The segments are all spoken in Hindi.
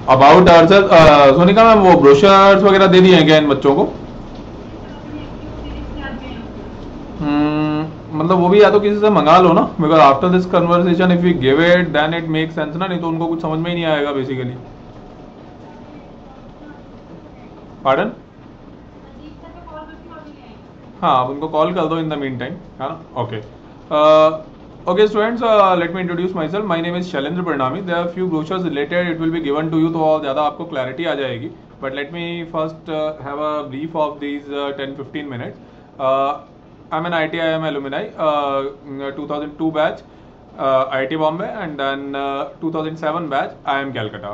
अबाउट सोनिका मैम, वो ब्रोशर्स वगैरह दे दिए हैं क्या इन बच्चों को? मतलब वो भी या तो किसी से मंगा लो ना, because after this conversation if we give it then it make sense ना, नहीं तो उनको कुछ समझ में ही नहीं आएगा बेसिकली। पार्डन? हाँ, आप उनको कॉल कर दो इन द मीन टाइम, है ना? Okay. Okay students, let me introduce myself. My name is Shailendra Parinami. There are few brochures related, it will be given to you, तो और ज़्यादा आपको क्लैरिटी आ जाएगी। But let me first have a brief of these 10-15 minutes. I am an IITIM alumni, 2002 batch, IIT Bombay, and then 2007 batch, IIM Calcutta.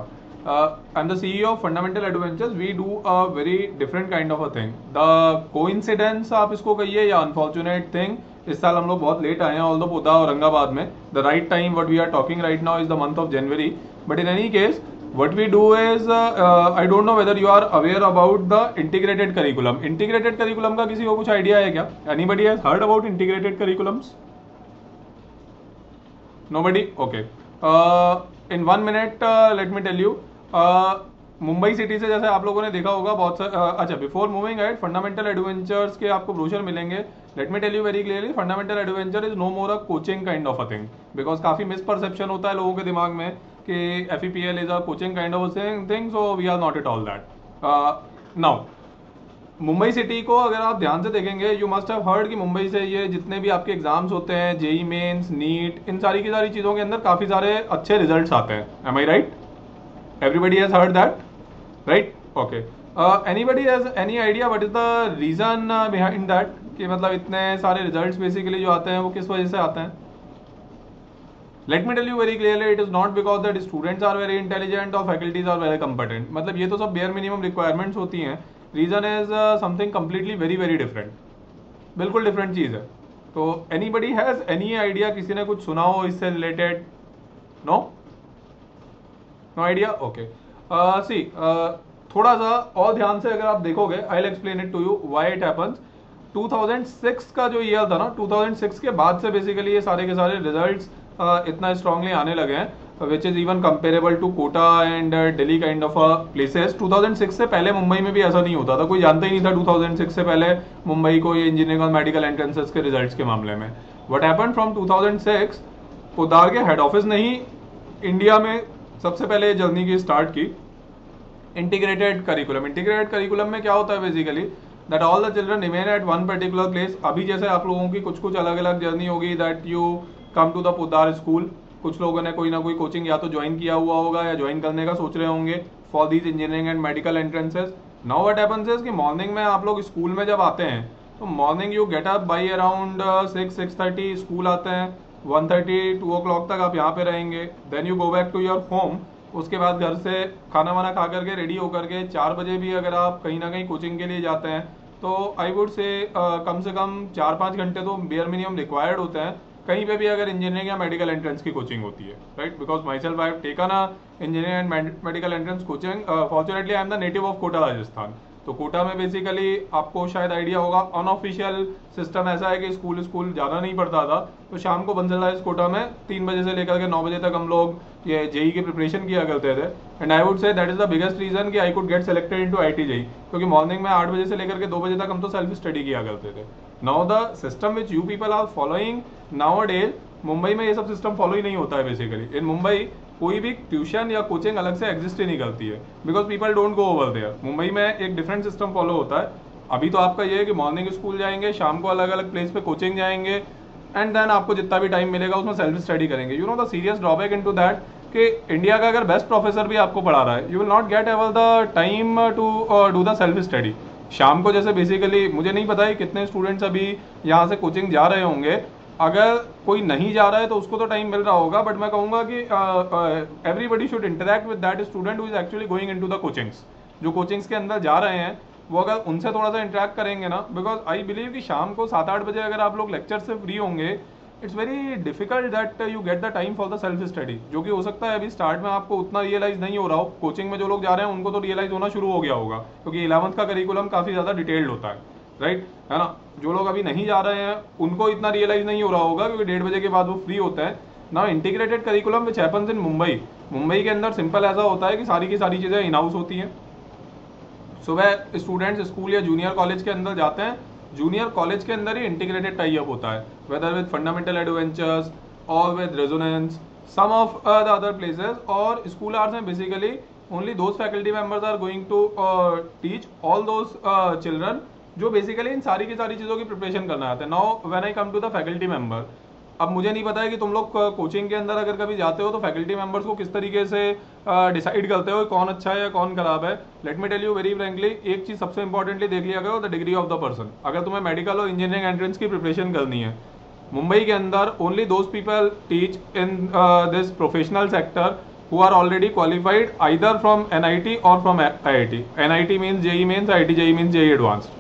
I'm the CEO of Fundamental Adventures. We do a very different kind of a thing. The coincidence आप इसको कहिए या unfortunate thing, इस साल हम लोग बहुत लेट आए हैं, although पोदा औरंगाबाद में the right time what we are talking right now is the month of January. But in any case, what we do is I don't know whether you are aware about the integrated curriculum. Integrated curriculum का किसी को कुछ idea है क्या? Anybody has heard about integrated curriculums? Nobody? Okay. In 1 minute, let me tell you. Mumbai city से जैसे आप लोगों ने देखा होगा बहुत सारे, अच्छा before moving at, fundamental adventures के आपको ब्रोशर मिलेंगे। Let me tell you very clearly, fundamental adventure is no more a coaching kind of a thing, because काफी मिसपरसेप्शन होता है लोगों के दिमाग में कि FEPL is a coaching kind of a thing, so we are not at all that. Now Mumbai city को अगर आप ध्यान से देखेंगे, यू मस्ट हैव हर्ड कि मुंबई से ये जितने भी आपके एग्जाम्स होते हैं, जेई मेंस, नीट, इन सारी की सारी चीज़ों के अंदर काफ़ी सारे अच्छे रिजल्ट्स आते हैं। Am I right? Everybody has heard that, right? Okay. Anybody has any idea what is the reason behind that, कि मतलब इतने सारे रिजल्ट्स बेसिकली जो आते हैं वो किस वजह से आते हैं? Let me tell you very clearly, it is not because that students are very intelligent और फैकल्टीज आर वेरी कंपिटेंट। मतलब ये तो सब बेयर मिनिमम रिक्वायरमेंट्स होती हैं। Reason is something completely very very different, बिल्कुल डिफरेंट चीज है। तो एनीबडी हैज एनी आइडिया, किसी ने कुछ सुना हो इससे related? No? No idea? Okay. See, थोड़ा सा और ध्यान से अगर आप देखोगे, I will explain it to you why it happens. 2006 का जो ईयर था ना, 2006 के बाद से बेसिकली ये सारे के सारे रिजल्ट्स इतना स्ट्रांगली आने लगे हैं, which is even comparable to Kota and Delhi kind of places. 2006 से पहले मुंबई में भी ऐसा नहीं होता था, कोई जानता ही नहीं था 2006 से पहले मुंबई को ये इंजीनियरिंग और मेडिकल एंट्रेंसेस के रिजल्ट्स के मामले में। व्हाट हैपेंड फ्रॉम 2006, पोद्दार के हेड ऑफिस ने ही इंडिया में सबसे पहले जर्नी की स्टार्ट की इंटीग्रेटेड करिकुलम। इंटीग्रेटेड करिकुलम में क्या होता है basically, that all the children remain at one particular place. अभी जैसे आप लोगों की कुछ कुछ अलग अलग जर्नी होगी, that you come to the Poddar school. कुछ लोगों ने कोई ना कोई कोचिंग या तो ज्वाइन किया हुआ होगा या ज्वाइन करने का सोच रहे होंगे for these engineering and medical entrances. Now what happens is कि मॉर्निंग में आप लोग स्कूल में जब आते हैं तो morning you get up by around 6-6:30, school आते हैं 1:30-2 o'clock तक आप यहाँ पे रहेंगे। Then you go back to your home. उसके बाद घर से खाना वाना खा करके रेडी होकर के 4 बजे भी अगर आप कहीं ना कहीं कोचिंग के लिए जाते हैं तो आई वुड से कम 4-5 घंटे तो बेयर मिनिमम रिक्वायर्ड होते हैं कहीं पे भी अगर इंजीनियरिंग या मेडिकल एंट्रेंस की कोचिंग होती है, right? Because myself I have taken a engineering and medical entrance coaching. Fortunately I am the native of Kota Rajasthan. तो कोटा में बेसिकली आपको शायद आइडिया होगा, अनऑफिशियल सिस्टम ऐसा है कि स्कूल जाना नहीं पड़ता था। तो शाम को बंसलराज कोटा में 3 बजे से लेकर के 9 बजे तक हम लोग ये जेई की प्रिपरेशन किया करते थे। And I would say that is the biggest reason कि I could get selected into IIT JEE, क्योंकि मॉर्निंग में 8 बजे से लेकर के 2 बजे तक हम तो सेल्फ स्टडी किया करते थे। Now the system which you people are following nowadays, Mumbai में ये सब सिस्टम फॉलो ही नहीं होता है बेसिकली। इन मुंबई कोई भी ट्यूशन या कोचिंग अलग से एग्जिस्ट ही नहीं करती है, because people don't go over there. Mumbai में एक डिफरेंट सिस्टम फॉलो होता है। अभी तो आपका ये है कि मॉर्निंग स्कूल जाएंगे, शाम को अलग अलग प्लेस पे कोचिंग जाएंगे, एंड देन आपको जितना भी टाइम मिलेगा उसमें सेल्फ स्टडी करेंगे। You know the serious drawback into that कि इंडिया का अगर बेस्ट प्रोफेसर भी आपको पढ़ा रहा है, you will not get ever the time to do the self study. शाम को जैसे बेसिकली मुझे नहीं पता है कितने स्टूडेंट्स अभी यहाँ से कोचिंग जा रहे होंगे, अगर कोई नहीं जा रहा है तो उसको तो टाइम मिल रहा होगा, बट मैं कहूँगा कि everybody should interact with that student who is actually going into the coachings. जो कोचिंग्स के अंदर जा रहे हैं वो अगर उनसे थोड़ा सा इंटरेक्ट करेंगे ना, बिकॉज आई बिलीव कि शाम को 7-8 बजे अगर आप लोग लेक्चर से फ्री होंगे, it's very difficult that you get the time for the self study. जो कि हो सकता है अभी स्टार्ट में आपको उतना रियलाइज नहीं हो रहा हो, कोचिंग में जो लोग जा रहे हैं उनको तो रियलाइज होना शुरू हो गया होगा, क्योंकि 11th का करिकुलम काफ़ी ज़्यादा डिटेल्ड होता है, राइट? है ना? जो लोग अभी नहीं जा रहे हैं उनको इतना रियलाइज नहीं हो रहा होगा, क्योंकि 1:30 बजे के बाद वो फ्री होते हैं। Now integrated curriculum which happens in Mumbai के अंदर सिंपल ऐसा होता है कि सारी की सारी चीज़ें इन हाउस होती हैं। सुबह स्टूडेंट्स स्कूल या जूनियर कॉलेज के अंदर जाते हैं, जूनियर कॉलेज के अंदर ही इंटीग्रेटेड टाई अप होता है, वेदर विद फंडामेंटल एडवेंचर्स और with resonance some of the other places. और स्कूल आवर्स में basically only those faculty members are going to teach all those children जो बेसिकली इन सारी की सारी चीज़ों की प्रिपरेशन करना चाहते हैं। Now when I come to the faculty member, अब मुझे नहीं पता है कि तुम लोग कोचिंग के अंदर अगर कभी जाते हो तो फैकल्टी मेंबर्स को किस तरीके से डिसाइड करते हो कौन अच्छा है या कौन खराब है। Let me tell you very frankly, एक चीज़ सबसे इंपॉर्टेंटली देख लिया करो, the degree of the person. अगर तुम्हें मेडिकल और इंजीनियरिंग एंट्रेंस की प्रिपरेशन करनी है, मुंबई के अंदर only those people teach in this professional sector who are already qualified either from NIT or from IIT. NIT means JEE means, IIT JEE means JEE advanced,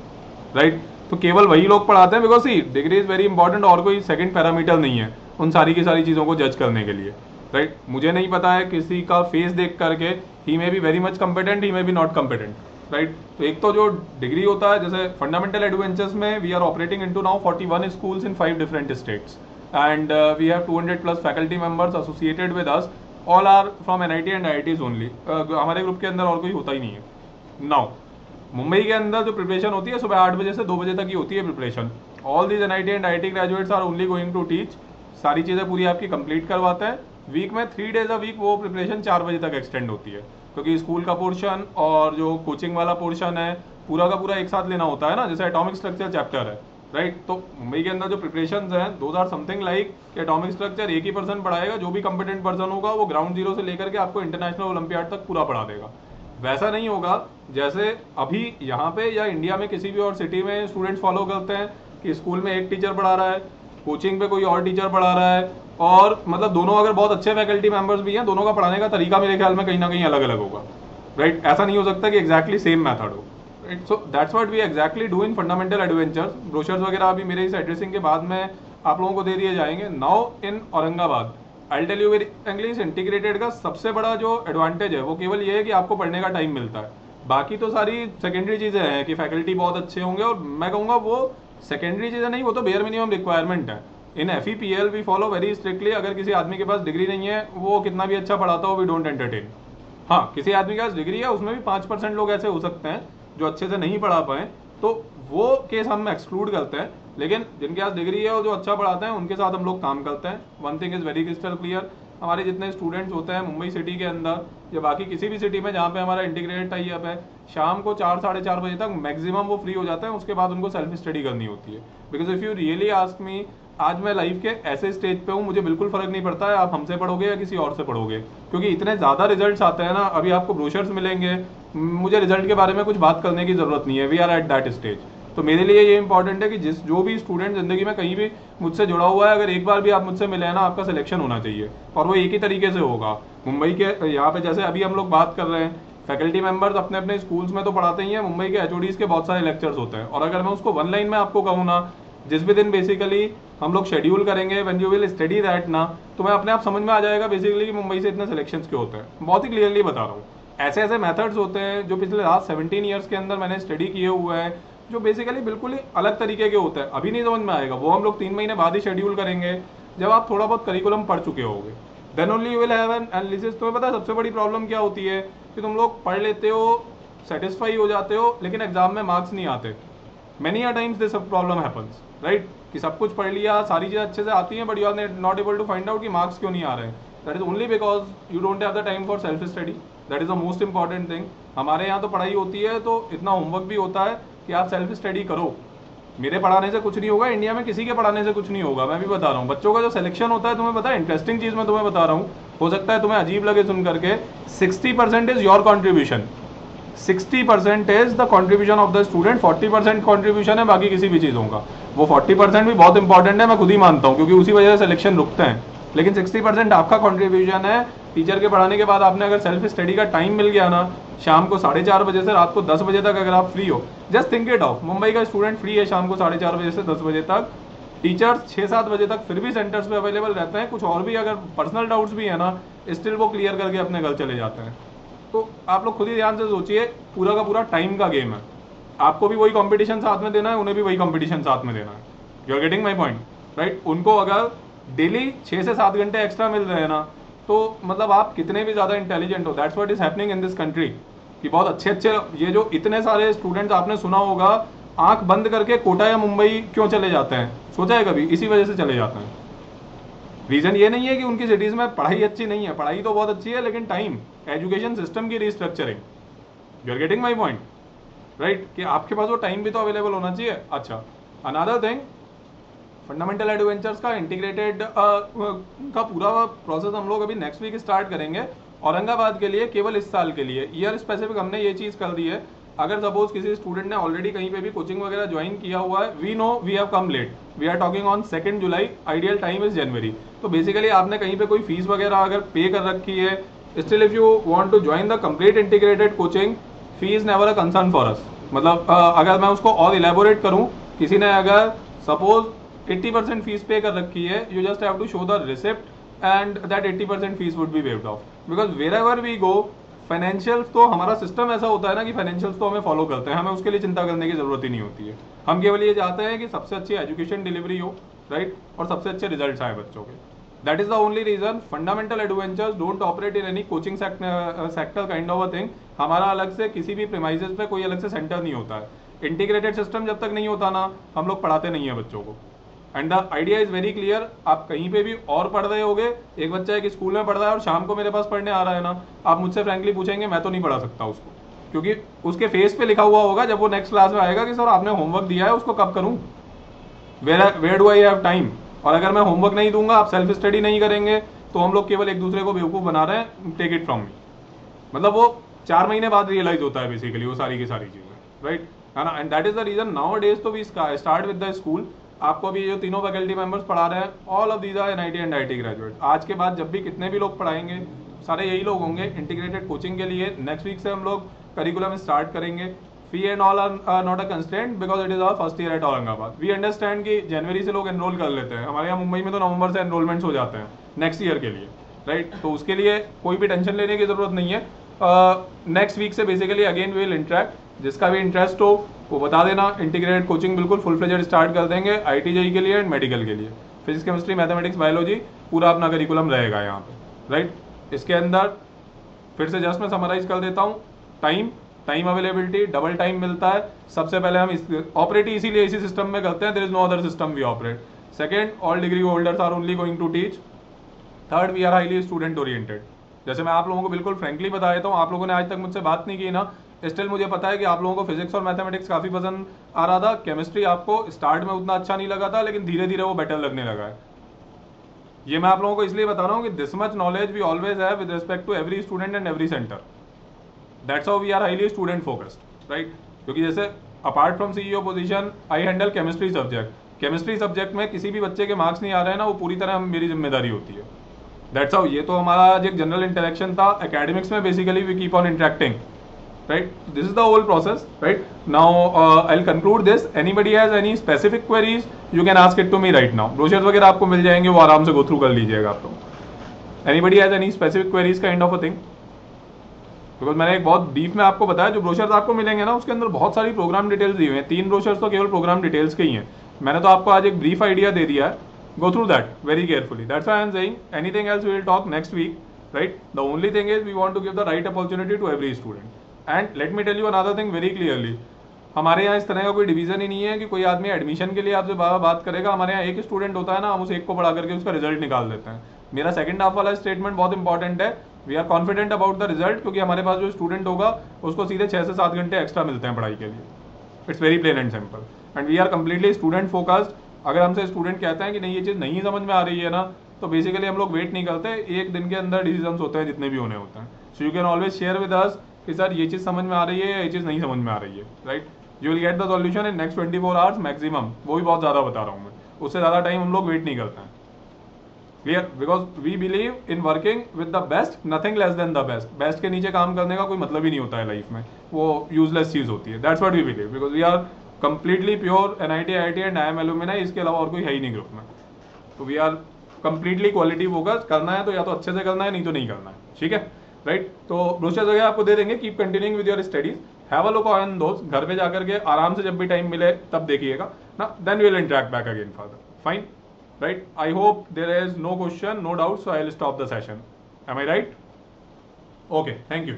right? तो केवल वही लोग पढ़ाते हैं, because see degree is very important और कोई सेकंड पैरामीटर नहीं है उन सारी की सारी चीज़ों को जज करने के लिए, राइट? मुझे नहीं पता है किसी का फेस देख करके he may be very much competent, he may be not competent, right? तो एक तो जो डिग्री होता है, जैसे फंडामेंटल एडवेंचर्स में we are operating into now 41 schools in 5 different states and we have 200+ faculty members associated with us, all are from NIT and IITs only. हमारे ग्रुप के अंदर और कोई होता ही नहीं है। नाउ मुंबई के अंदर जो प्रिपरेशन होती है सुबह 8 बजे से 2 बजे तक ही होती है preparation. All these NIT and IIT graduates are only going to teach, सारी चीज़ें पूरी आपकी कंप्लीट करवाते हैं। वीक में 3 डेज अ वीक वो प्रिपरेशन 4 बजे तक एक्सटेंड होती है, क्योंकि स्कूल का पोर्शन और जो कोचिंग वाला पोर्शन है पूरा का पूरा एक साथ लेना होता है ना, जैसे एटॉमिक स्ट्रक्चर चैप्टर है, राइट? तो मुंबई के अंदर जो प्रिपरेशन हैं those are something like atomic structure एक ही पर्सन पढ़ाएगा, जो भी कंपिटेंट पर्सन होगा वो ग्राउंड जीरो से लेकर के आपको इंटरनेशनल ओलंपियाड तक पूरा पढ़ा देगा। वैसा नहीं होगा जैसे अभी यहाँ पे या इंडिया में किसी भी और सिटी में स्टूडेंट्स फॉलो करते हैं कि स्कूल में एक टीचर पढ़ा रहा है, कोचिंग पे कोई और टीचर पढ़ा रहा है, और मतलब दोनों अगर बहुत अच्छे फैकल्टी मेंबर्स भी हैं, दोनों का पढ़ाने का तरीका मेरे ख्याल में कहीं ना कहीं अलग अलग होगा, राइट? ऐसा नहीं हो सकता कि एग्जैक्टली सेम मैथड हो, right? So that's what we exactly do in fundamental adventures. Brochures वगैरह अभी मेरे इस एड्रेसिंग के बाद में आप लोगों को दे दिए जाएंगे। Now in Aurangabad I tell you very English integrated का सबसे बड़ा जो एडवांटेज है वो केवल ये है कि आपको पढ़ने का टाइम मिलता है। बाकी तो सारी सेकेंडरी चीज़ें हैं कि फैकल्टी बहुत अच्छे होंगे, और मैं कहूँगा वो सेकेंडरी चीज़ें नहीं, वो तो बेयर मिनिमम रिक्वायरमेंट है। In FEPL we follow very strictly, अगर किसी आदमी के पास डिग्री नहीं है वो कितना भी अच्छा पढ़ाता हो, वी डोंट एंटरटेन। हाँ, किसी आदमी के पास डिग्री है उसमें भी 5% लोग ऐसे हो सकते हैं जो अच्छे से नहीं पढ़ा पाए, तो वो केस हम एक्सक्लूड करते हैं। लेकिन जिनके पास डिग्री है और जो अच्छा पढ़ाते हैं उनके साथ हम लोग काम करते हैं। One thing is very crystal clear, हमारे जितने स्टूडेंट्स होते हैं मुंबई सिटी के अंदर या बाकी किसी भी सिटी में जहाँ पे हमारा इंटीग्रेटेड टाई अप है, शाम को 4 साढ़े 4 बजे तक मैक्सिमम वो फ्री हो जाते हैं। उसके बाद उनको सेल्फ स्टडी करनी होती है। Because if you really ask me, आज मैं लाइफ के ऐसे स्टेज पे हूँ, मुझे बिल्कुल फर्क नहीं पड़ता है आप हमसे पढ़ोगे या किसी और से पढ़ोगे, क्योंकि इतने ज़्यादा रिजल्ट्स आते हैं ना। अभी आपको ब्रोशर्स मिलेंगे, मुझे रिजल्ट के बारे में कुछ बात करने की ज़रूरत नहीं है, we are at that stage. तो मेरे लिए ये इंपॉर्टेंट है कि जो भी स्टूडेंट जिंदगी में कहीं भी मुझसे जुड़ा हुआ है, अगर एक बार भी आप मुझसे मिले हैं ना, आपका सिलेक्शन होना चाहिए, और वो एक ही तरीके से होगा। मुंबई के यहाँ पे जैसे अभी हम लोग बात कर रहे हैं, फैकल्टी मेंबर्स अपने अपने स्कूल्स में तो पढ़ाते ही हैं, मुंबई के HODs के बहुत सारे लेक्चर्स होते हैं। और अगर मैं उसको वन लाइन में आपको कहूँ ना, जिस भी दिन बेसिकली हम लोग शेड्यूल करेंगे, when you will study that ना, तो मैं अपने आप समझ में आ जाएगा बेसिकली कि मुंबई से इतने सिलेक्शंस क्यों होते हैं। बहुत ही क्लियरली बता रहा हूँ, ऐसे ऐसे मेथड्स होते हैं जो पिछले लास्ट 17 ईयर्स के अंदर मैंने स्टडी किए हुए हैं, जो बेसिकली बिल्कुल ही अलग तरीके के होते हैं। अभी नहीं समझ में आएगा, वो हम लोग 3 महीने बाद ही शेड्यूल करेंगे, जब आप थोड़ा बहुत करिकुलम पढ़ चुके होगे, then only you will have an analysis. तुम्हें पता है सबसे बड़ी प्रॉब्लम क्या होती है कि तुम लोग पढ़ लेते हो, सेटिस्फाई हो जाते हो, लेकिन एग्जाम में मार्क्स नहीं आते। Many a times this problem happens, right? कि सब कुछ पढ़ लिया, सारी चीज़ें अच्छे से आती हैं, but you are not able to find out कि मार्क्स क्यों नहीं आ रहे हैं। That is only because you don't have the time for self study. That is the most important thing. हमारे यहाँ तो पढ़ाई होती है तो इतना होमवर्क भी होता है कि आप सेल्फ स्टडी करो। मेरे पढ़ाने से कुछ नहीं होगा, इंडिया में किसी के पढ़ाने से कुछ नहीं होगा। मैं भी बता रहा हूँ, बच्चों का जो सिलेक्शन होता है, तुम्हें पता है, इंटरेस्टिंग चीज़ मैं तुम्हें बता रहा हूँ, हो सकता है तुम्हें अजीब लगे सुन करके, 60% is your contribution, 60% is the contribution of the student, 40% contribution है बाकी किसी भी चीज़ों का। वो 40% भी बहुत इंपॉर्टेंट है, मैं खुद ही मानता हूँ, क्योंकि उसी वजह से सिलेक्शन रुकते हैं। लेकिन 60% आपका कॉन्ट्रीब्यूशन है। टीचर के पढ़ाने के बाद आपने अगर सेल्फ स्टडी का टाइम मिल गया ना, शाम को 4:30 बजे से रात को 10 बजे तक अगर आप फ्री हो, just think it of, Mumbai का स्टूडेंट फ्री है शाम को 4:30 बजे से 10 बजे तक, टीचर्स 6-7 बजे तक फिर भी सेंटर्स पे अवेलेबल रहते हैं। कुछ और भी अगर पर्सनल डाउट्स भी है ना, स्टिल वो क्लियर करके अपने घर चले जाते हैं। तो आप लोग खुद ही ध्यान से सोचिए, पूरा का पूरा टाइम का गेम है। आपको भी वही कंपटीशन साथ में देना है, उन्हें भी वही कंपटीशन साथ में देना है। You are getting my point, right? उनको अगर डेली 6 से 7 घंटे एक्स्ट्रा मिल रहे हैं ना, तो मतलब आप कितने भी ज़्यादा इंटेलिजेंट हो, that's what is happening in this country, कि बहुत अच्छे अच्छे ये जो इतने सारे स्टूडेंट्स आपने सुना होगा आंख बंद करके कोटा या मुंबई क्यों चले जाते हैं, सोचा है कभी? इसी वजह से चले जाते हैं। रीजन ये नहीं है कि उनकी सिटीज में पढ़ाई अच्छी नहीं है, पढ़ाई तो बहुत अच्छी है, लेकिन टाइम, एजुकेशन सिस्टम की restructuring, you are getting my point, right, कि आपके पास वो टाइम भी तो अवेलेबल होना चाहिए। अच्छा, अनदर थिंग, फंडामेंटल एडवेंचर्स का इंटीग्रेटेड का पूरा प्रोसेस हम लोग अभी नेक्स्ट वीक स्टार्ट करेंगे औरंगाबाद के लिए, केवल इस साल के लिए, ईयर स्पेसिफिक हमने ये चीज़ कर दी है। अगर सपोज किसी स्टूडेंट ने ऑलरेडी कहीं पे भी कोचिंग वगैरह ज्वाइन किया हुआ है, we know we have come late, we are talking on 2 July, ideal time is January. तो बेसिकली आपने कहीं पे कोई फीस वगैरह अगर पे कर रखी है, still if you want to join the complete integrated coaching, fee is never a concern for us. मतलब अगर मैं उसको और इलेबोरेट करूं, किसी ने अगर सपोज 80% फीस पे कर रखी है, you just have to show the receipt and that 80% fees would be waived off, because wherever we go, financials तो हमारा सिस्टम ऐसा होता है ना कि फाइनेंशियल्स तो हमें फॉलो करते हैं, हमें उसके लिए चिंता करने की जरूरत ही नहीं होती है। हम केवल ये चाहते हैं कि सबसे अच्छी एजुकेशन डिलीवरी हो, राइट, और सबसे अच्छे रिजल्ट आए बच्चों के। That is the only reason fundamental adventures don't operate in any coaching sector kind of a thing. हमारा अलग से किसी भी प्रीमाइसेस पे कोई अलग से सेंटर नहीं होता है। इंटीग्रेटेड सिस्टम जब तक नहीं होता ना, हम लोग पढ़ाते नहीं है बच्चों को। And the idea is very clear, आप कहीं पे भी और पढ़ रहे होगे, एक बच्चा एक स्कूल में पढ़ रहा है और शाम को मेरे पास पढ़ने आ रहा है ना, आप मुझसे फ्रैंकली पूछेंगे, मैं तो नहीं पढ़ा सकता उसको, क्योंकि उसके फेस पे लिखा हुआ होगा जब वो नेक्स्ट क्लास में आएगा कि सर आपने होमवर्क दिया है, उसको कब करूं, where do I have time. और अगर मैं होमवर्क नहीं दूंगा, आप सेल्फ स्टडी नहीं करेंगे, तो हम लोग केवल एक दूसरे को बेवकूफ बना रहे हैं, टेक इट फ्रॉम मी। मतलब वो 4 महीने बाद रियलाइज होता है बेसिकली वो सारी की सारी चीजें, राइट, है ना। And that is the reason nowadays तो we start with the school. आपको अभी जो तीनों फैकल्टी मेंबर्स पढ़ा रहे हैं, all of these are NIT and IT graduate. आज के बाद जब भी कितने भी लोग पढ़ाएंगे, सारे यही लोग होंगे इंटीग्रेटेड कोचिंग के लिए। नेक्स्ट वीक से हम लोग करिकुलम स्टार्ट करेंगे। Fee and all are not a constraint because it is our first year at Aurangabad. We understand कि जनवरी से लोग एनरोल कर लेते हैं, हमारे यहाँ मुंबई में तो नवंबर से एनरोलमेंट्स हो जाते हैं नेक्स्ट ईयर के लिए, राइट। तो उसके लिए कोई भी टेंशन लेने की जरूरत नहीं है। नेक्स्ट वीक से basically again we will interact. जिसका भी इंटरेस्ट हो वो बता देना। इंटीग्रेटेड कोचिंग बिल्कुल फुल फ्लेजेड स्टार्ट कर देंगे आईटी जेई के लिए एंड मेडिकल के लिए। फिजिक्स केमिस्ट्री मैथमेटिक्स बायोलॉजी पूरा अपना करिकुलम रहेगा यहाँ पे, राइट। इसके अंदर फिर से जस्ट मैं समराइज कर देता हूँ। टाइम अवेलेबिलिटी, डबल टाइम मिलता है। सबसे पहले हम ऑपरेट इसीलिए इसी सिस्टम में करते हैं, there is no other system we operate. Second, all degree holders are only going to teach. Third, we are highly student oriented. जैसे मैं आप लोगों को बिल्कुल फ्रेंकली बता देता हूँ, आप लोगों ने आज तक मुझसे बात नहीं की ना, स्टिल मुझे पता है कि आप लोगों को फिजिक्स और मैथमेटिक्स काफी पसंद आ रहा था। केमिस्ट्री आपको स्टार्ट में उतना अच्छा नहीं लगा था, लेकिन धीरे धीरे वो बेटर लगने लगा है। ये मैं आप लोगों को इसलिए बता रहा हूँ कि this much knowledge we always have with respect to every student and every center. That's how we are highly student focused, right. क्योंकि जैसे apart from CEO position I handle chemistry subject. Chemistry subject में किसी भी बच्चे के मार्क्स नहीं आ रहे हैं ना, वो पूरी तरह मेरी जिम्मेदारी होती है। That's how. ये तो हमारा एक जनरल इंटरेक्शन था। एकेडमिक्स में basically we keep on interacting, right? This is the whole process, right? Now I'll conclude this. Anybody has any specific queries, you can ask it to me right now. Brochures वगैरह आपको मिल जाएंगे, वो आराम से go through कर लीजिएगा आप लोग। Anybody has any specific queries kind of a thing? Because मैंने एक बहुत डीप में आपको बताया, जो ब्रोशर्स आपको मिलेंगे ना उसके अंदर बहुत सारी प्रोग्राम डिटेल्स दी हुई हैं। 3 ब्रोशर्स तो केवल प्रोग्राम डिटेल्स के ही हैं। मैंने तो आपको आज एक ब्रीफ आइडिया दे दिया है। Go through that very carefully. That's why I am saying anything else we will talk next week, right? The only thing is we want to give the right opportunity to every student. And let me tell you another thing very clearly, हमारे यहाँ इस तरह का कोई डिवीजन ही नहीं है कि कोई आदमी एडमिशन के लिए आपसे बात करेगा। हमारे यहाँ एक स्टूडेंट होता है ना, हम उस एक को पढ़ा करके उसका रिजल्ट निकाल देते हैं। मेरा सेकंड हाफ वाला स्टेटमेंट बहुत इंपॉर्टेंट है। We are confident about the result, क्योंकि हमारे पास जो स्टूडेंट होगा उसको सीधे 6 से 7 घंटे एक्स्ट्रा मिलते हैं पढ़ाई के लिए। It's very plain and simple and we are completely student focused. अगर हमसे स्टूडेंट कहते हैं कि नहीं ये चीज़ नहीं समझ में आ रही है ना, तो बेसिकली हम लोग वेट नहीं करते, एक दिन के अंदर डिसीजन होते हैं जितने भी होने होते हैं। So you can always share with us कि सर ये चीज़ समझ में आ रही है, ये चीज़ नहीं समझ में आ रही है, right. You will get the solution in next 24 hours maximum. वो भी बहुत ज़्यादा बता रहा हूँ मैं, उससे ज़्यादा टाइम हम लोग वेट नहीं करते हैं। Clear? Because we believe in working with the best, nothing less than the best. Best के नीचे काम करने का कोई मतलब ही नहीं होता है लाइफ में, वो यूजलेस चीज़ होती है। That's what we believe, because we are completely pure NIT IT and I am alumni. इसके अलावा और कोई है ही नहीं ग्रुप में। तो we are completely quality focus. करना है तो या तो अच्छे से करना है, नहीं तो नहीं करना है, ठीक है, राइट। तो ब्रोशर्स वगैरह आपको दे देंगे। Keep continuing with your studies, have a look on those. घर पे जाकर के आराम से जब भी टाइम मिले तब देखिएगा ना, then we will interact back again further. Fine. right? I hope there is no question, no doubt, so I'll stop the session. Am I right? Okay, thank you.